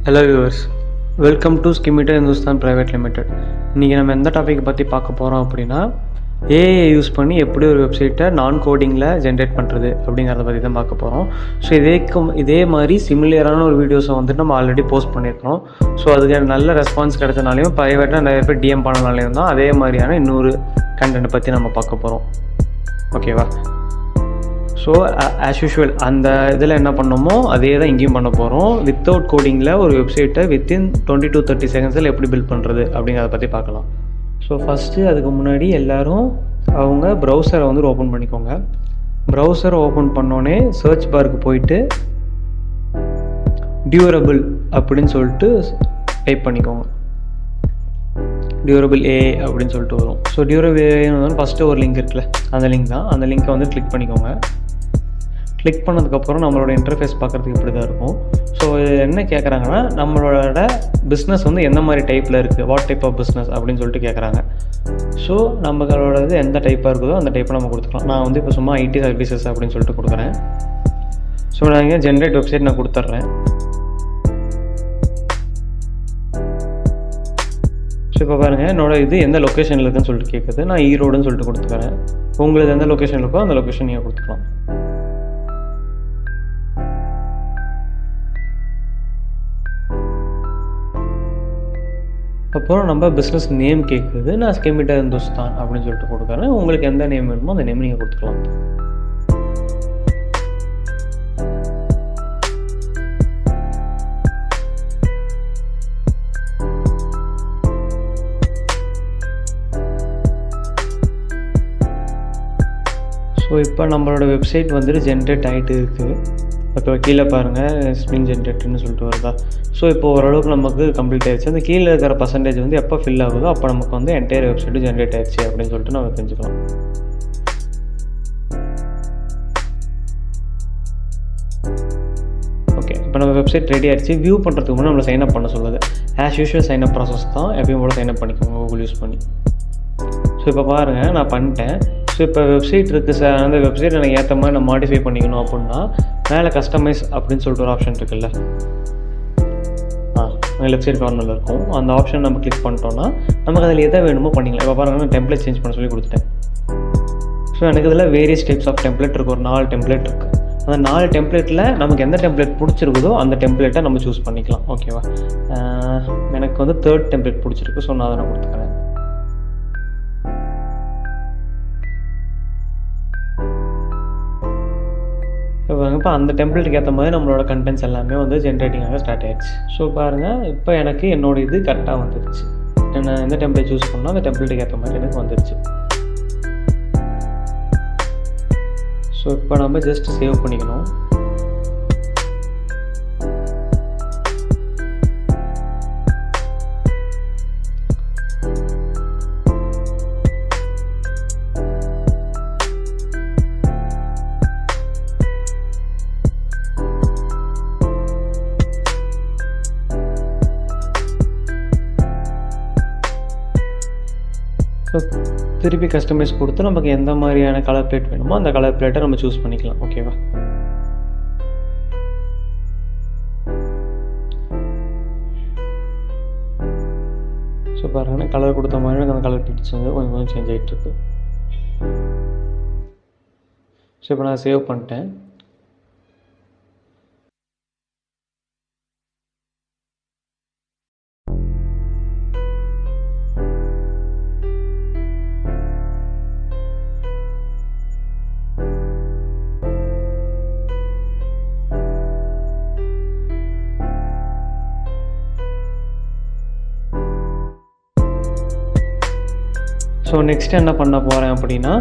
Hello viewers, welcome to scimitar Hindustan private limited. இன்றைக்கி நம்ம எந்த டாபிக் பற்றி பார்க்க போகிறோம் அப்படின்னா, ஏஐ யூஸ் பண்ணி எப்படி ஒரு வெப்சைட்டை நான் கோடிங்கில் ஜென்ரேட் பண்ணுறது அப்படிங்கிறத பற்றி தான் பார்க்க போகிறோம். ஸோ இதே மாதிரி சிமிலியரான ஒரு வீடியோஸை வந்துட்டு நம்ம ஆல்ரெடி போஸ்ட் பண்ணியிருக்கோம். ஸோ அதுக்கு நல்ல ரெஸ்பான்ஸ் கிடைச்சனாலையும் ப்ரைவேட்டாக நிறைய பேர் டிஎம் பண்ணனாலையும் தான் அதே மாதிரியான இன்னொரு கண்டென்ட்டை பற்றி நம்ம பார்க்க போகிறோம். ஓகேவா? ஸோ ஆஸ் யூஷுவல் அந்த இதில் என்ன பண்ணோமோ அதே தான் இங்கேயும் பண்ண போகிறோம். வித்தவுட் கோடிங்கில் ஒரு வெப்சைட்டை வித்தின் 20 to 30 செகண்ட்ஸில் எப்படி பில்ட் பண்ணுறது அப்படிங்கிறத பற்றி பார்க்கலாம். ஸோ ஃபஸ்ட்டு அதுக்கு முன்னாடி எல்லோரும் அவங்க ப்ரௌசரை வந்து ஓப்பன் பண்ணிக்கோங்க. ப்ரௌசரை ஓப்பன் பண்ணோன்னே சர்ச் பாருக்கு போயிட்டு டியூரபிள் அப்படின்னு சொல்லிட்டு டைப் பண்ணிக்கோங்க. டியூரபிள் ஏஐ அப்படின்னு சொல்லிட்டு வரும். ஸோ டியூரபிள் ஏஐன்னு வந்து ஃபஸ்ட்டு ஒரு லிங்க் இருக்குல்ல, அந்த லிங்க் தான். அந்த லிங்க்கை வந்து கிளிக் பண்ணிக்கோங்க. கிளிக் பண்ணதுக்கப்புறம் நம்மளோட இன்டர்ஃபேஸ் பார்க்குறதுக்கு இப்படி தான் இருக்கும். ஸோ இது என்ன கேட்குறாங்கன்னா, நம்மளோட பிஸ்னஸ் வந்து எந்த மாதிரி டைப்பில் இருக்குது, வாட் டைப் ஆஃப் பிஸ்னஸ் அப்படின்னு சொல்லிட்டு கேட்குறாங்க. ஸோ நம்மளோட இது எந்த டைப்பாக இருக்குதோ அந்த டைப்பை நம்ம கொடுத்துக்கலாம். நான் வந்து இப்போ சும்மா ஐடி சர்வீசஸ் அப்படின்னு சொல்லிட்டு கொடுக்குறேன். ஸோ நான் இங்கே ஜென்ரேட் வெப்சைட் நான் கொடுத்துட்றேன். ஸோ இப்போ பாருங்கள், என்னோடய இது எந்த லொக்கேஷனில் இருக்குதுன்னு சொல்லிட்டு கேட்குது. நான் ஈரோடுன்னு சொல்லிட்டு கொடுத்துக்கிறேன். உங்களுக்கு எந்த லொக்கேஷன் இருக்கோ அந்த லொக்கேஷன் நீங்கள் கொடுத்துக்கலாம். அப்புறம் நம்ம பிஸ்னஸ் நேம் கேட்குது. நான் ஸ்கிமிட்டர் இந்துஸ்தான் அப்படின்னு சொல்லிட்டு கொடுக்குறேன். உங்களுக்கு எந்த நேம் வேணுமோ அந்த நேம் நீங்கள் கொடுத்துக்கலாம். ஸோ இப்போ நம்மளோட வெப்சைட் வந்துட்டு ஜென்ரேட் ஆகிட்டு இருக்குது. இப்போ கீழே பாருங்கள், ஸ்பின் ஜென்ரேட்டர்னு சொல்லிட்டு வருதா. ஸோ இப்போ ஓரளவுக்கு நமக்கு கம்ப்ளீட் ஆகிடுச்சு. அந்த கீழே இருக்கிற பர்சன்டேஜ் வந்து எப்போ ஃபில் ஆகுதோ அப்போ நமக்கு வந்து என்டையர் வெப்சைட்டு ஜென்ரேட் ஆகிடுச்சு அப்படின்னு சொல்லிட்டு நம்ம தெரிஞ்சுக்கலாம். ஓகே, இப்போ நம்ம வெப்சைட் ரெடி ஆகிடுச்சு. வியூ பண்ணுறதுக்கு முன்னாடி நம்மளை சைன்அப் பண்ண சொல்லுது. ஆஸ் யூஷுவல் சைன்அப் ப்ராசஸ் தான், எப்பயும் போல் சைன்அப் பண்ணிக்கோங்க கூகுள் யூஸ் பண்ணி. ஸோ இப்போ பாருங்கள், நான் பண்ணிட்டேன். ஸோ இப்போ வெப்சைட் இருக்குது சார், அந்த வெப்சைட் எனக்கு ஏற்ற மாதிரி நான் மாடிஃபை பண்ணிக்கணும் அப்படின்னா மேலே கஸ்டமைஸ் அப்படின்னு சொல்லிட்டு ஒரு ஆப்ஷன் இருக்குல்ல, வெப்சைட் கார்னரில் இருக்கும். அந்த ஆப்ஷன் நம்ம கிளிக் பண்ணிட்டோன்னா நமக்கு அதில் எதை வேணுமோ பண்ணிக்கலாம். இப்போ பாருங்கள், நான் டெம்ப்ளேட் சேஞ்ச் பண்ண சொல்லி கொடுத்துட்டேன். ஸோ எனக்கு இதில் வேரியஸ் டைப்ஸ் ஆஃப் டெம்ப்ளேட் இருக்குது. ஒரு 4 டெம்ப்ளேட் இருக்குது. அந்த 4 டெம்ப்ளேட்டில் நமக்கு எந்த டெம்ப்ளேட் பிடிச்சிருக்குதோ அந்த டெம்ப்ளேட்டை நம்ம சூஸ் பண்ணிக்கலாம். ஓகேவா? எனக்கு வந்து 3rd டெம்ப்ளேட் பிடிச்சிருக்கு. ஸோ நான் அதை நான் கொடுத்துக்கிறேன். இப்போ அந்த டெம்ப்ளேட்டுக்கு ஏற்ற மாதிரி நம்மளோட கண்டென்ட்ஸ் எல்லாமே வந்து ஜென்ரேட்டிங் ஆக ஸ்டார்ட் ஆகிடுச்சு. ஸோ பாருங்கள், இப்போ எனக்கு என்னோட இது கரெக்டாக வந்துடுச்சு. நான் எந்த டெம்ப்ளேட் சூஸ் பண்ணால் அந்த டெம்ப்ளேட்டுக்கு ஏற்ற மாதிரி எனக்கு வந்துடுச்சு. ஸோ இப்போ நம்ம ஜஸ்ட் சேவ் பண்ணிக்கணும். ஸோ திருப்பி கஸ்டமைஸ் கொடுத்து நமக்கு எந்த மாதிரியான கலர் பிளேட் வேணுமோ அந்த கலர் பிளேட்டை நம்ம சூஸ் பண்ணிக்கலாம். ஓகேவா? ஸோ பாருங்கள், கலர் கொடுத்த மாதிரி எனக்கு அந்த கலர் பிளேட்ஸ் வந்து கொஞ்சம் கொஞ்சம் சேஞ்ச் ஆகிட்டுருக்கு. ஸோ இப்போ நான் சேவ் பண்ணிட்டேன். ஸோ நெக்ஸ்ட் என்ன பண்ண போகிறேன் அப்படின்னா,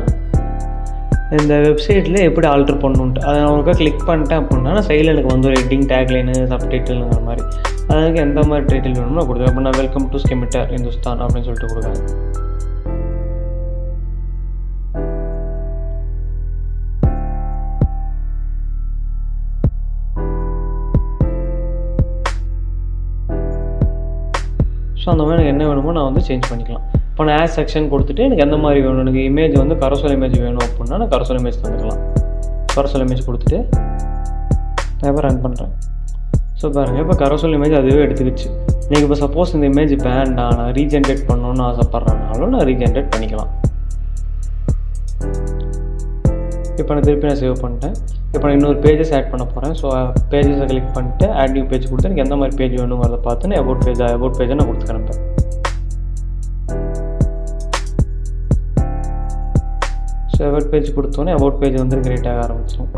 இந்த வெப்சைட்டில் எப்படி ஆல்ட்ரு பண்ணணுன்ட்டு அதை நான் ஒருக்கா கிளிக் பண்ணிட்டேன் அப்படின்னா நான் சைடில் எனக்கு வந்து ஒரு ஹெட்டிங், டேக்லைனு, சப்டைட்டில்ங்கிற மாதிரி அதுக்கு எந்த மாதிரி டைட்டில் வேணுமோ நான் கொடுக்குறேன். இப்போ நான் வெல்கம் டு ஸ்கிமிட்டர் இந்துஸ்தான் அப்படின்னு சொல்லிட்டு கொடுக்குறேன். ஸோ அந்த மாதிரி எனக்கு என்ன வேணுமோ நான் வந்து சேஞ்ச் பண்ணிக்கலாம். இப்போ நான் ஆட் செக்ஷன் கொடுத்துட்டு எனக்கு எந்த மாதிரி வேணும், எனக்கு இமேஜ் வந்து கரோசல் இமேஜ் வேணும் அப்படின்னா நான் கரோசல் இமேஜ் தந்துக்கலாம். கரோசல் இமேஜ் கொடுத்துட்டு நான் இப்போ ரன் பண்ணுறேன். ஸோ பாருங்கள், இப்போ கரோசல் இமேஜ் அதுவே எடுத்துக்கிச்சு. நீங்கள் இப்போ சப்போஸ் இந்த இமேஜ் வேண்டாம், நான் ரீஜென்ரேட் பண்ணணுன்னு ஆசைப்பட்றேனாலும் நான் ரீஜென்ரேட் பண்ணிக்கலாம். இப்போ நான் திருப்பி சேவ் பண்ணிட்டேன். இப்போ நான் இன்னொரு பேஜஸ் ஆட் பண்ண போகிறேன். ஸோ பேஜஸை கிளிக் பண்ணிட்டு ஆட் நியூ பேஜ் கொடுத்து எனக்கு எந்த மாதிரி பேஜ் வேணுங்கிறத பார்த்து நான் அபவுட் பேஜை நான் கொடுத்துக்கிறேன். ஸோ அபவுட் பேஜ் கொடுத்தோன்னே அபவுட் பேஜ் வந்து கிரியேட் ஆக ஆரம்பிச்சிடும்.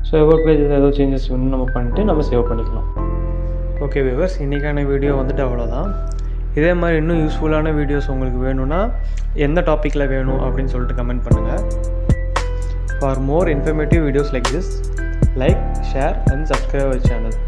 ஸோ அபவுட் பேஜஸ் ஏதோ சேஞ்சஸ் வேணும் நம்ம பண்ணிட்டு நம்ம சேவ் பண்ணிக்கலாம். ஓகே வியூவர்ஸ், இன்றைக்கான வீடியோ வந்துட்டு அவ்வளோதான். இதே மாதிரி இன்னும் யூஸ்ஃபுல்லான வீடியோஸ் உங்களுக்கு வேணும்னா எந்த டாப்பிக்கில் வேணும் அப்படின்னு சொல்லிட்டு கமெண்ட் பண்ணுங்கள். For more informative videos like this, like, share and subscribe our channel.